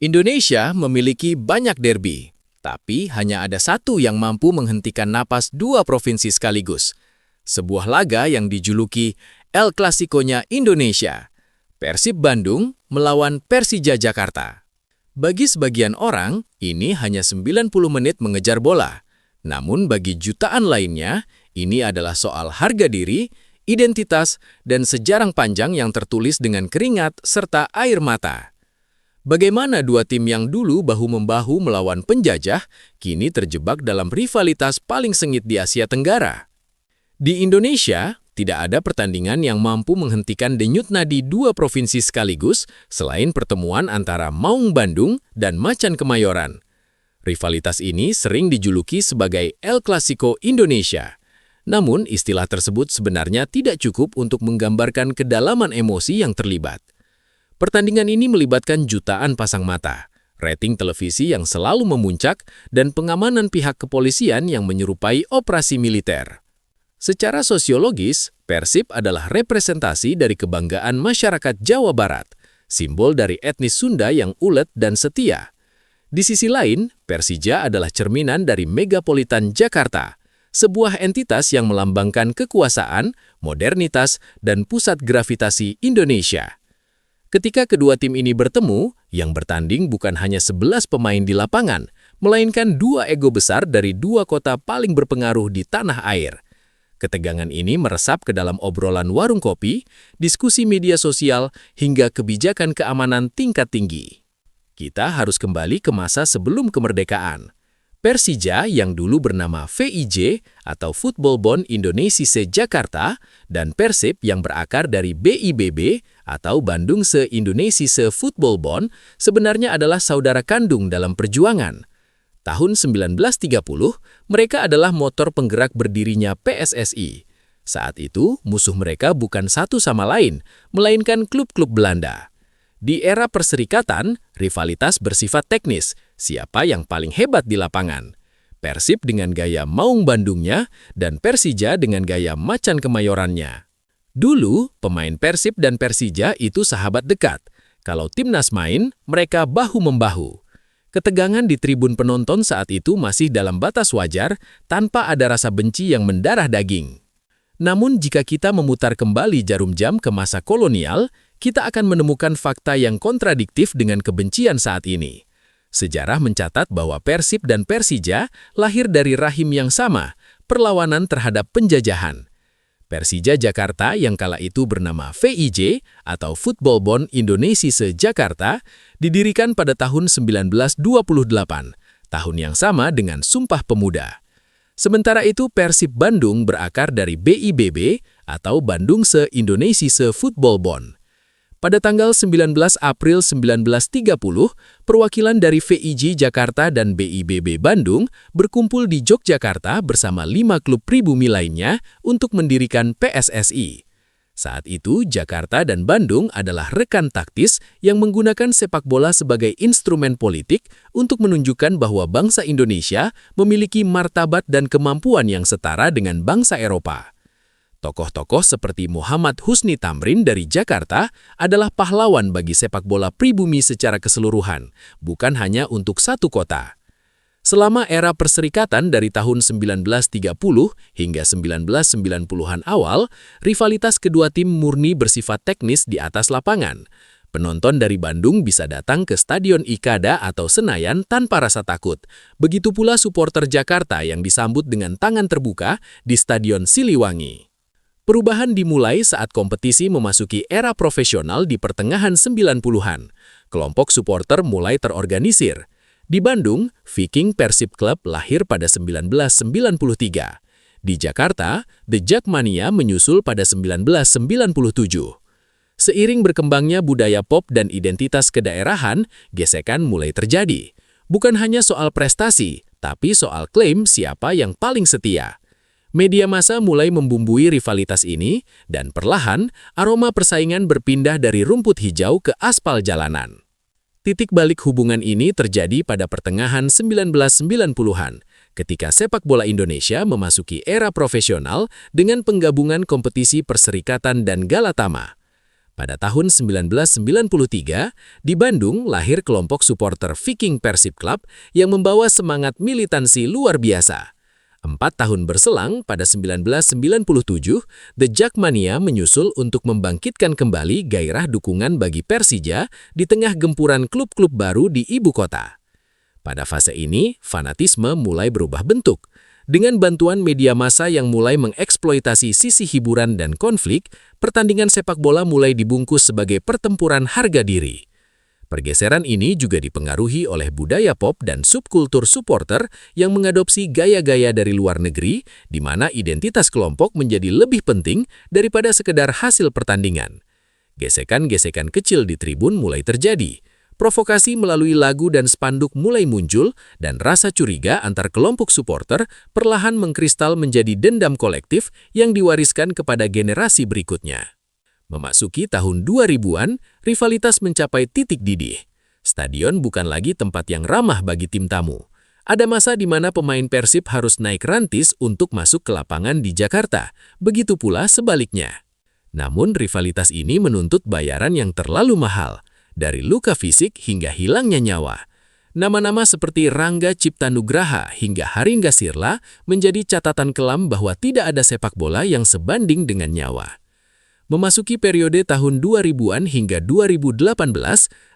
Indonesia memiliki banyak derby, tapi hanya ada satu yang mampu menghentikan napas dua provinsi sekaligus. Sebuah laga yang dijuluki El Clasico-nya Indonesia. Persib Bandung melawan Persija Jakarta. Bagi sebagian orang, ini hanya 90 menit mengejar bola. Namun bagi jutaan lainnya, ini adalah soal harga diri, identitas, dan sejarah panjang yang tertulis dengan keringat serta air mata. Bagaimana dua tim yang dulu bahu-membahu melawan penjajah, kini terjebak dalam rivalitas paling sengit di Asia Tenggara? Di Indonesia, tidak ada pertandingan yang mampu menghentikan denyut nadi dua provinsi sekaligus selain pertemuan antara Maung Bandung dan Macan Kemayoran. Rivalitas ini sering dijuluki sebagai El Clasico Indonesia. Namun, istilah tersebut sebenarnya tidak cukup untuk menggambarkan kedalaman emosi yang terlibat. Pertandingan ini melibatkan jutaan pasang mata, rating televisi yang selalu memuncak, dan pengamanan pihak kepolisian yang menyerupai operasi militer. Secara sosiologis, Persib adalah representasi dari kebanggaan masyarakat Jawa Barat, simbol dari etnis Sunda yang ulet dan setia. Di sisi lain, Persija adalah cerminan dari megapolitan Jakarta, sebuah entitas yang melambangkan kekuasaan, modernitas, dan pusat gravitasi Indonesia. Ketika kedua tim ini bertemu, yang bertanding bukan hanya 11 pemain di lapangan, melainkan dua ego besar dari dua kota paling berpengaruh di tanah air. Ketegangan ini meresap ke dalam obrolan warung kopi, diskusi media sosial, hingga kebijakan keamanan tingkat tinggi. Kita harus kembali ke masa sebelum kemerdekaan. Persija yang dulu bernama VIJ atau Football Bond Indonesia Jakarta dan Persib yang berakar dari BIBB atau Bandung Se-Indonesia Football Bond sebenarnya adalah saudara kandung dalam perjuangan. Tahun 1930, mereka adalah motor penggerak berdirinya PSSI. Saat itu, musuh mereka bukan satu sama lain, melainkan klub-klub Belanda. Di era perserikatan, rivalitas bersifat teknis, siapa yang paling hebat di lapangan. Persib dengan gaya Maung Bandungnya dan Persija dengan gaya Macan Kemayorannya. Dulu, pemain Persib dan Persija itu sahabat dekat. Kalau timnas main, mereka bahu-membahu. Ketegangan di tribun penonton saat itu masih dalam batas wajar, tanpa ada rasa benci yang mendarah daging. Namun jika kita memutar kembali jarum jam ke masa kolonial, kita akan menemukan fakta yang kontradiktif dengan kebencian saat ini. Sejarah mencatat bahwa Persib dan Persija lahir dari rahim yang sama, perlawanan terhadap penjajahan. Persija Jakarta yang kala itu bernama VIJ atau Football Bond Indonesia Jakarta didirikan pada tahun 1928, tahun yang sama dengan Sumpah Pemuda. Sementara itu Persib Bandung berakar dari BIBB atau Bandung Se-Indonesia Football Bond. Pada tanggal 19 April 1930, perwakilan dari VIJ Jakarta dan BIBB Bandung berkumpul di Yogyakarta bersama 5 klub pribumi lainnya untuk mendirikan PSSI. Saat itu, Jakarta dan Bandung adalah rekan taktis yang menggunakan sepak bola sebagai instrumen politik untuk menunjukkan bahwa bangsa Indonesia memiliki martabat dan kemampuan yang setara dengan bangsa Eropa. Tokoh-tokoh seperti Muhammad Husni Tamrin dari Jakarta adalah pahlawan bagi sepak bola pribumi secara keseluruhan, bukan hanya untuk satu kota. Selama era perserikatan dari tahun 1930 hingga 1990-an awal, rivalitas kedua tim murni bersifat teknis di atas lapangan. Penonton dari Bandung bisa datang ke Stadion Ikada atau Senayan tanpa rasa takut. Begitu pula supporter Jakarta yang disambut dengan tangan terbuka di Stadion Siliwangi. Perubahan dimulai saat kompetisi memasuki era profesional di pertengahan 90-an. Kelompok supporter mulai terorganisir. Di Bandung, Viking Persib Club lahir pada 1993. Di Jakarta, The Jakmania menyusul pada 1997. Seiring berkembangnya budaya pop dan identitas kedaerahan, gesekan mulai terjadi. Bukan hanya soal prestasi, tapi soal klaim siapa yang paling setia. Media massa mulai membumbui rivalitas ini, dan perlahan aroma persaingan berpindah dari rumput hijau ke aspal jalanan. Titik balik hubungan ini terjadi pada pertengahan 1990-an, ketika sepak bola Indonesia memasuki era profesional dengan penggabungan kompetisi Perserikatan dan Galatama. Pada tahun 1993, di Bandung lahir kelompok supporter Viking Persib Club yang membawa semangat militansi luar biasa. 4 tahun berselang, pada 1997, The Jackmania menyusul untuk membangkitkan kembali gairah dukungan bagi Persija di tengah gempuran klub-klub baru di ibu kota. Pada fase ini, fanatisme mulai berubah bentuk. Dengan bantuan media massa yang mulai mengeksploitasi sisi hiburan dan konflik, pertandingan sepak bola mulai dibungkus sebagai pertempuran harga diri. Pergeseran ini juga dipengaruhi oleh budaya pop dan subkultur supporter yang mengadopsi gaya-gaya dari luar negeri, di mana identitas kelompok menjadi lebih penting daripada sekedar hasil pertandingan. Gesekan-gesekan kecil di tribun mulai terjadi. Provokasi melalui lagu dan spanduk mulai muncul, dan rasa curiga antar kelompok supporter perlahan mengkristal menjadi dendam kolektif yang diwariskan kepada generasi berikutnya. Memasuki tahun 2000-an, rivalitas mencapai titik didih. Stadion bukan lagi tempat yang ramah bagi tim tamu. Ada masa di mana pemain Persib harus naik rantis untuk masuk ke lapangan di Jakarta, begitu pula sebaliknya. Namun rivalitas ini menuntut bayaran yang terlalu mahal, dari luka fisik hingga hilangnya nyawa. Nama-nama seperti Rangga Ciptanugraha hingga Haringga Sirla menjadi catatan kelam bahwa tidak ada sepak bola yang sebanding dengan nyawa. Memasuki periode tahun 2000-an hingga 2018,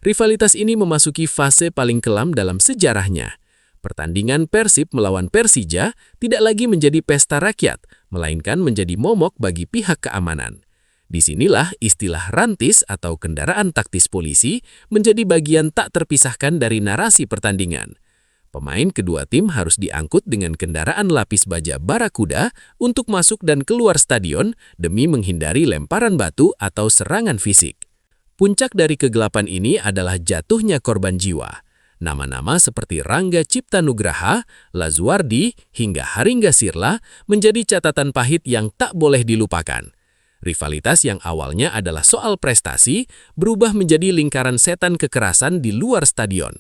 rivalitas ini memasuki fase paling kelam dalam sejarahnya. Pertandingan Persib melawan Persija tidak lagi menjadi pesta rakyat, melainkan menjadi momok bagi pihak keamanan. Disinilah istilah rantis atau kendaraan taktis polisi menjadi bagian tak terpisahkan dari narasi pertandingan. Pemain kedua tim harus diangkut dengan kendaraan lapis baja Barakuda untuk masuk dan keluar stadion demi menghindari lemparan batu atau serangan fisik. Puncak dari kegelapan ini adalah jatuhnya korban jiwa. Nama-nama seperti Rangga Ciptanugraha, Lazuardi, hingga Haringga Sirla menjadi catatan pahit yang tak boleh dilupakan. Rivalitas yang awalnya adalah soal prestasi berubah menjadi lingkaran setan kekerasan di luar stadion.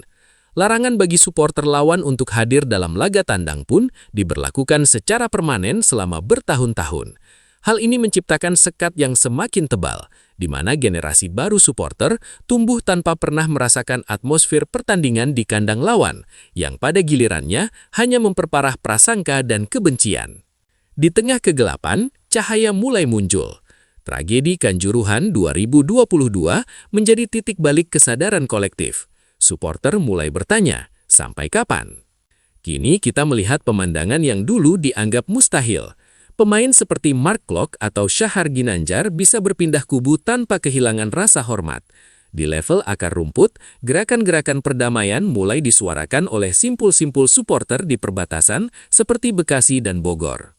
Larangan bagi supporter lawan untuk hadir dalam laga tandang pun diberlakukan secara permanen selama bertahun-tahun. Hal ini menciptakan sekat yang semakin tebal, di mana generasi baru supporter tumbuh tanpa pernah merasakan atmosfer pertandingan di kandang lawan, yang pada gilirannya hanya memperparah prasangka dan kebencian. Di tengah kegelapan, cahaya mulai muncul. Tragedi Kanjuruhan 2022 menjadi titik balik kesadaran kolektif. Supporter mulai bertanya, sampai kapan? Kini kita melihat pemandangan yang dulu dianggap mustahil. Pemain seperti Mark Klok atau Syahar Ginanjar bisa berpindah kubu tanpa kehilangan rasa hormat. Di level akar rumput, gerakan-gerakan perdamaian mulai disuarakan oleh simpul-simpul supporter di perbatasan seperti Bekasi dan Bogor.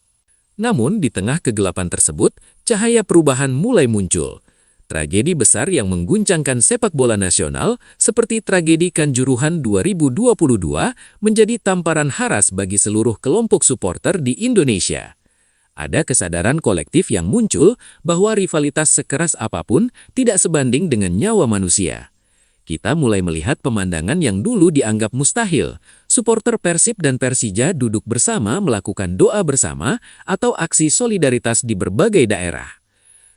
Namun, di tengah kegelapan tersebut, cahaya perubahan mulai muncul. Tragedi besar yang mengguncangkan sepak bola nasional, seperti tragedi Kanjuruhan 2022, menjadi tamparan haras bagi seluruh kelompok supporter di Indonesia. Ada kesadaran kolektif yang muncul bahwa rivalitas sekeras apapun tidak sebanding dengan nyawa manusia. Kita mulai melihat pemandangan yang dulu dianggap mustahil. Supporter Persib dan Persija duduk bersama melakukan doa bersama atau aksi solidaritas di berbagai daerah.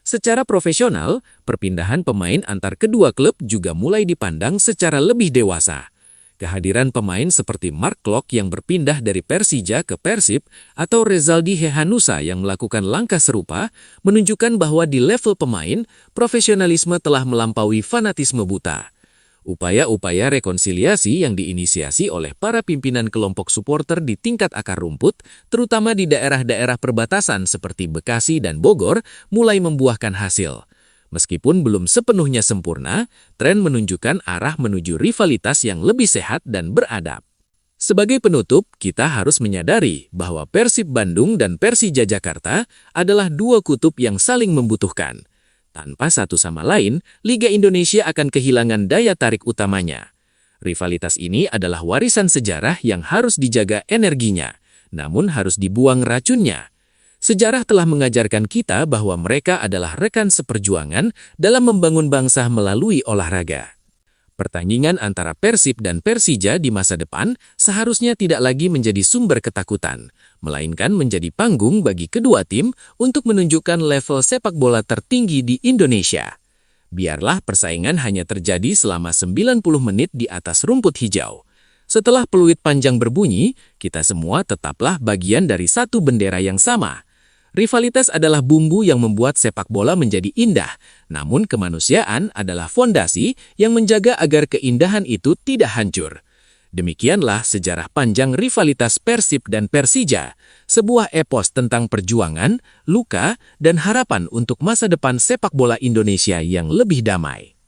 Secara profesional, perpindahan pemain antar kedua klub juga mulai dipandang secara lebih dewasa. Kehadiran pemain seperti Mark Klok yang berpindah dari Persija ke Persib atau Rezaldi Hehanusa yang melakukan langkah serupa menunjukkan bahwa di level pemain, profesionalisme telah melampaui fanatisme buta. Upaya-upaya rekonsiliasi yang diinisiasi oleh para pimpinan kelompok supporter di tingkat akar rumput, terutama di daerah-daerah perbatasan seperti Bekasi dan Bogor, mulai membuahkan hasil. Meskipun belum sepenuhnya sempurna, tren menunjukkan arah menuju rivalitas yang lebih sehat dan beradab. Sebagai penutup, kita harus menyadari bahwa Persib Bandung dan Persija Jakarta adalah dua kutub yang saling membutuhkan. Tanpa satu sama lain, Liga Indonesia akan kehilangan daya tarik utamanya. Rivalitas ini adalah warisan sejarah yang harus dijaga energinya, namun harus dibuang racunnya. Sejarah telah mengajarkan kita bahwa mereka adalah rekan seperjuangan dalam membangun bangsa melalui olahraga. Pertandingan antara Persib dan Persija di masa depan seharusnya tidak lagi menjadi sumber ketakutan, melainkan menjadi panggung bagi kedua tim untuk menunjukkan level sepak bola tertinggi di Indonesia. Biarlah persaingan hanya terjadi selama 90 menit di atas rumput hijau. Setelah peluit panjang berbunyi, kita semua tetaplah bagian dari satu bendera yang sama. Rivalitas adalah bumbu yang membuat sepak bola menjadi indah, namun kemanusiaan adalah fondasi yang menjaga agar keindahan itu tidak hancur. Demikianlah sejarah panjang rivalitas Persib dan Persija, sebuah epos tentang perjuangan, luka, dan harapan untuk masa depan sepak bola Indonesia yang lebih damai.